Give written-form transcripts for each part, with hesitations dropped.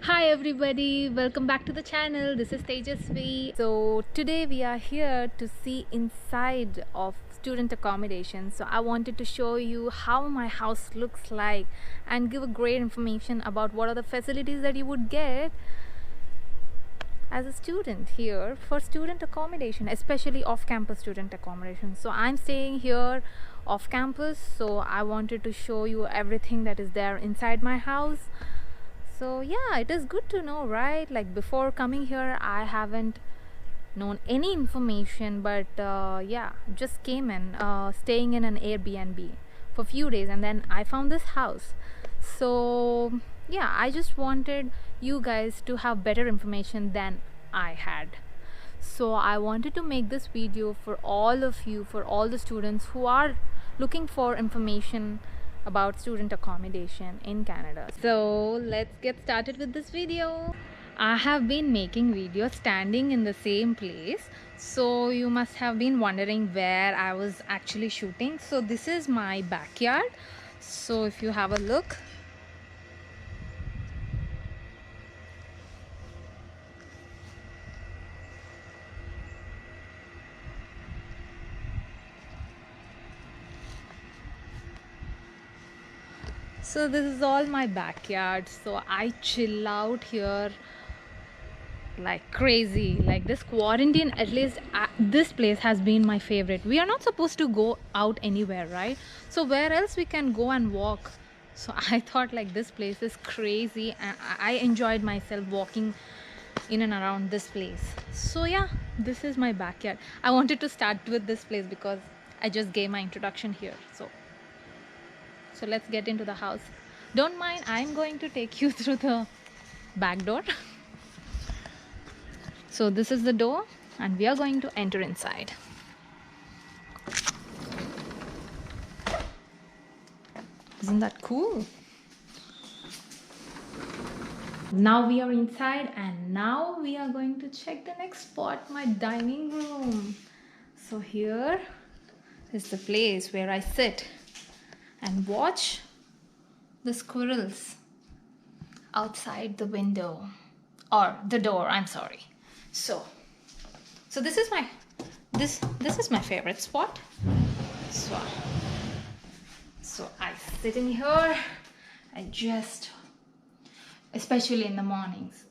Hi everybody, welcome back to the channel. This is Tejasvi. So today we are here to see inside of student accommodation. So I wanted to show you how my house looks like and give a great information about what are the facilities that you would get as a student here for student accommodation, especially off-campus student accommodation. So I'm staying here off campus, so I wanted to show you everything that is there inside my house. So yeah, it is good to know, right? Like before coming here I haven't known any information, but yeah, just came in staying in an Airbnb for few days and then I found this house. So yeah, I just wanted you guys to have better information than I had. So I wanted to make this video for all of you, for all the students who are looking for information about student accommodation in Canada. So let's get started with this video. I have been making videos standing in the same place, so you must have been wondering where I was actually shooting. So this is my backyard. So if you have a look, so this is all my backyard. So I chill out here like crazy. Like this quarantine, at least this place has been my favorite. We are not supposed to go out anywhere, right? So where else we can go and walk? So I thought like this place is crazy and I enjoyed myself walking in and around this place. So yeah, this is my backyard. I wanted to start with this place because I just gave my introduction here. So let's get into the house. Don't mind, I'm going to take you through the back door. So this is the door and we are going to enter inside. Isn't that cool? Now we are inside and now we are going to check the next spot, my dining room. So here is the place where I sit and watch the squirrels outside the window, or the door, I'm sorry. So this is my this is my favorite spot. So I sit in here. I just, especially in the mornings,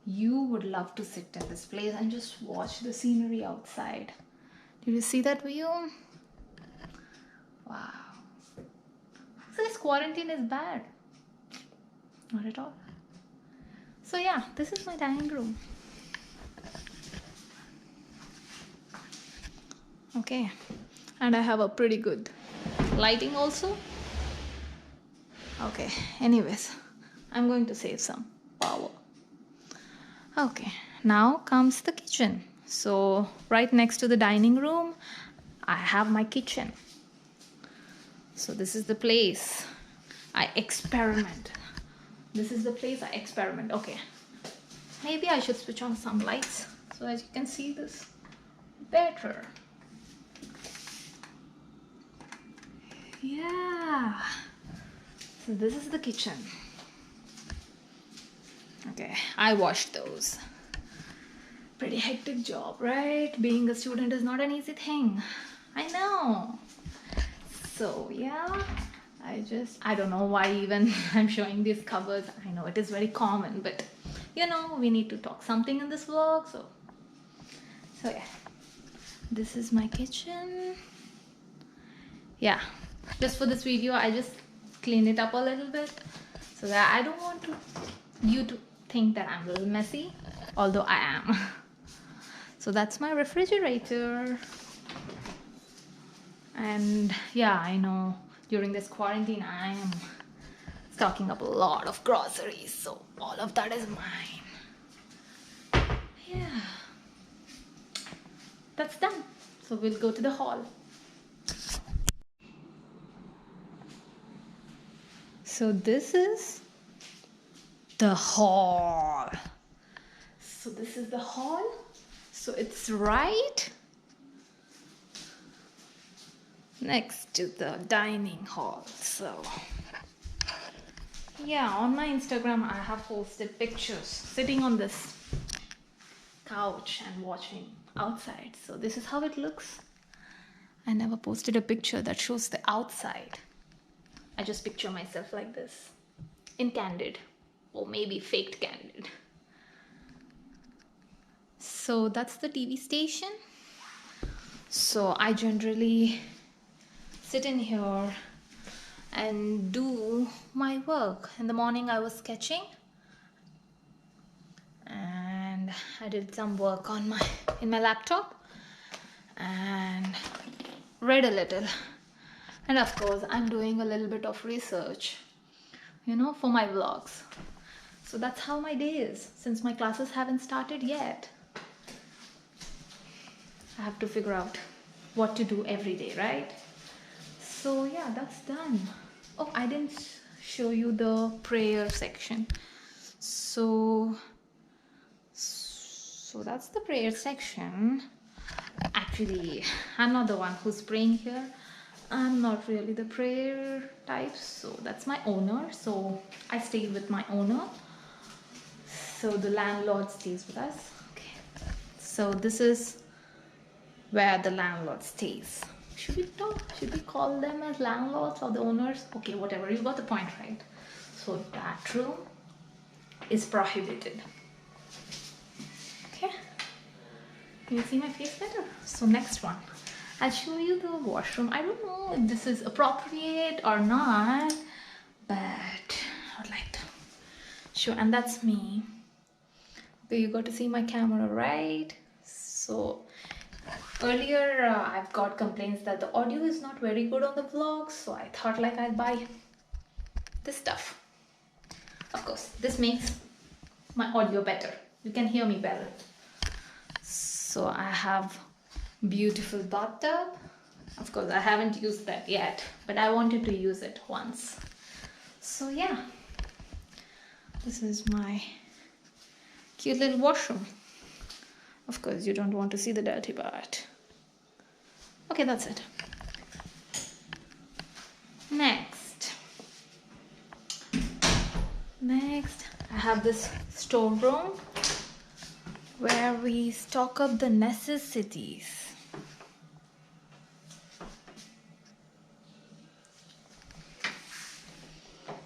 you would love to sit in this place and just watch the scenery outside. Did you see that view? Wow. So this quarantine is bad. Not at all. So yeah, this is my dining room. Okay, and I have a pretty good lighting also. Okay, anyways, I'm going to save some power. Okay, now comes the kitchen. So right next to the dining room I have my kitchen. So this is the place I experiment. This is the place I experiment. Okay, maybe I should switch on some lights so that you can see this better. Yeah, so this is the kitchen. Okay, I washed those. Pretty hectic job, right? Being a student is not an easy thing. I know. So yeah, I don't know why even I'm showing these cupboards. I know it is very common, but you know, we need to talk something in this vlog. So yeah, this is my kitchen. Yeah, just for this video I just cleaned it up a little bit so that I don't want you to think that I'm a little messy, although I am. So that's my refrigerator. And yeah, I know during this quarantine I am stocking up a lot of groceries, so all of that is mine. Yeah, that's done. So we'll go to the hall. So this is the hall. So this is the hall. So it's right next to the dining hall. So Yeah, on my Instagram I have posted pictures sitting on this couch and watching outside. So this is how it looks. I never posted a picture that shows the outside. I just picture myself like this, in candid, or maybe faked candid. So that's the TV station. So I generally sit in here and do my work. In the morning I was sketching and I did some work on in my laptop and read a little. And of course I'm doing a little bit of research, for my vlogs. So that's how my day is. Since my classes haven't started yet, I have to figure out what to do every day, right? So yeah, that's done. Oh, I didn't show you the prayer section. So that's the prayer section. Actually, I'm not the one who's praying here. I'm not really the prayer type, so that's my owner. So I stay with my owner. So the landlord stays with us. Okay. So this is where the landlord stays. Should we call them as landlords or the owners? Okay, whatever, you got the point, right? So that room is prohibited. Okay, can you see my face better? So next one, I'll show you the washroom. I don't know if this is appropriate or not, but I would like to show. And that's me. Okay, you got to see my camera, right? So earlier I've got complaints that the audio is not very good on the vlogs, so I thought like I'd buy this stuff. Of course, this makes my audio better. You can hear me better. So I have beautiful bathtub. Of course, I haven't used that yet, but I wanted to use it once. So yeah, this is my cute little washroom. Of course, you don't want to see the dirty part. Okay, that's it. Next, I have this storeroom where we stock up the necessities.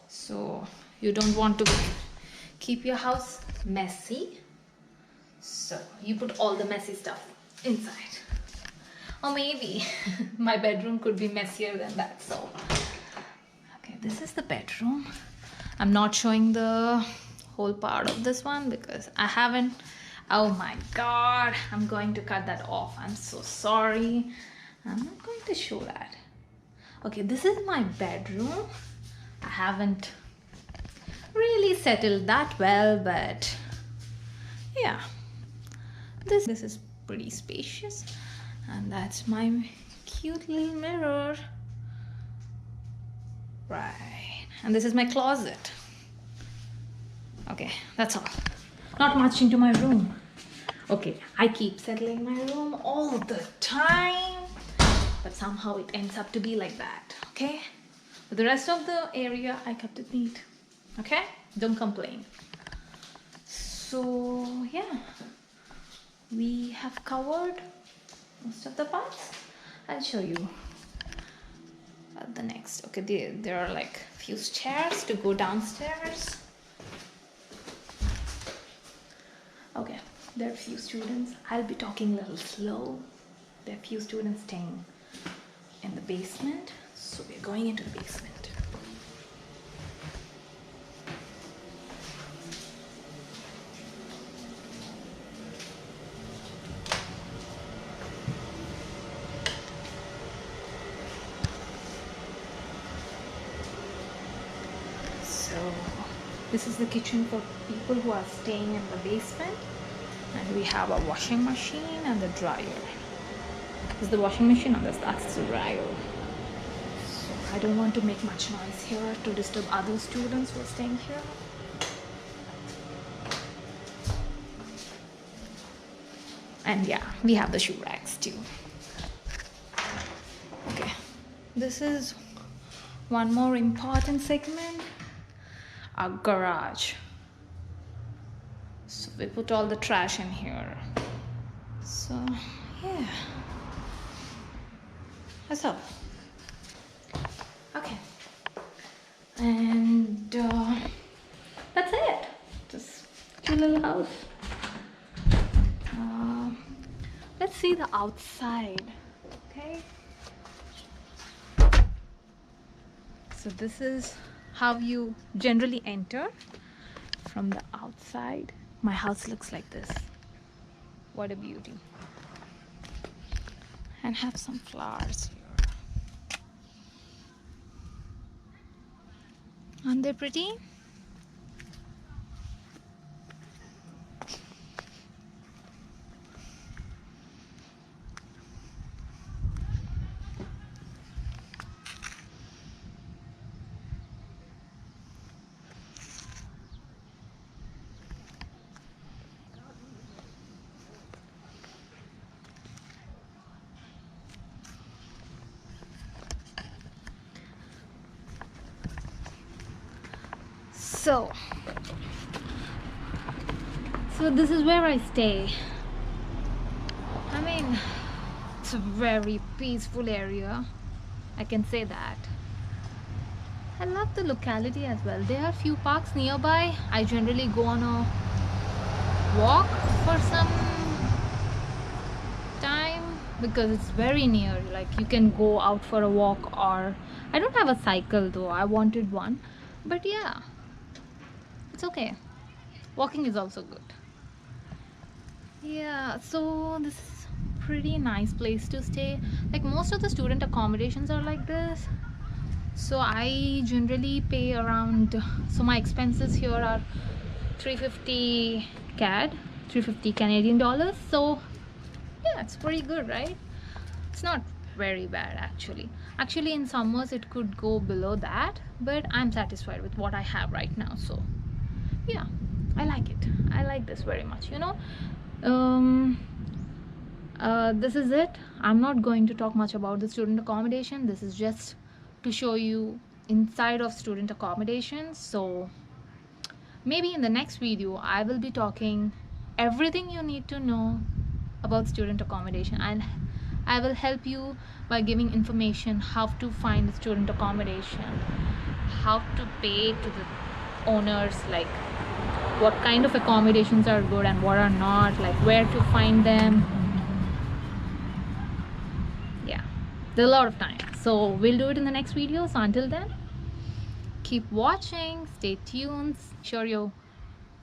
So you don't want to keep your house messy, so you put all the messy stuff inside. Or maybe my bedroom could be messier than that. So okay, this is the bedroom. I'm not showing the whole part of this one because I haven't. Oh my god, I'm going to cut that off. I'm so sorry. I'm not going to show that. Okay, this is my bedroom. I haven't really settled that well, but yeah, this is pretty spacious. And that's my cute little mirror. Right, and this is my closet. Okay, that's all. Not much into my room. Okay, I keep settling my room all the time, but somehow it ends up to be like that. Okay, but the rest of the area I kept it neat. Okay, don't complain. So yeah, we have covered most of the parts. I'll show you at the next. Okay, there are like few chairs to go downstairs. Okay, there are few students. I'll be talking a little slow. There are few students staying in the basement, so we're going into the basement. So this is the kitchen for people who are staying in the basement, and we have a washing machine and the dryer. This is the washing machine and that's the dryer. So I don't want to make much noise here to disturb other students who are staying here. And yeah, we have the shoe racks too. Okay, this is one more important segment. our garage. So we put all the trash in here. So yeah, that's all. Okay, and that's it. Just cute little house. Let's see the outside. Okay, so this is how you generally enter from the outside. My house looks like this. What a beauty. And have some flowers here. Aren't they pretty? So this is where I stay. I mean, it's a very peaceful area, I can say that. I love the locality as well. There are few parks nearby. I generally go on a walk for some time because it's very near. Like, you can go out for a walk, or I don't have a cycle though. I wanted one, but yeah, it's okay. Walking is also good. Yeah, so this is pretty nice place to stay. Like, most of the student accommodations are like this. So I generally pay around, so my expenses here are 350 CAD, 350 Canadian dollars. So yeah, it's pretty good, right? It's not very bad actually. Actually, in summers it could go below that, but I'm satisfied with what I have right now. So yeah, I like it. I like this very much, you know. This is it. I'm not going to talk much about the student accommodation. This is just to show you inside of student accommodation. So maybe in the next video I will be talking everything you need to know about student accommodation, and I will help you by giving information how to find the student accommodation, how to pay to the owners, like what kind of accommodations are good and what are not, like where to find them. Yeah, there's a lot of time, so we'll do it in the next video. So until then, keep watching, stay tuned, sure you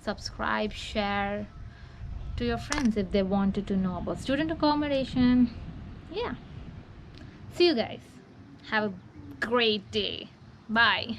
subscribe, share to your friends if they wanted to know about student accommodation. Yeah, see you guys, have a great day, bye.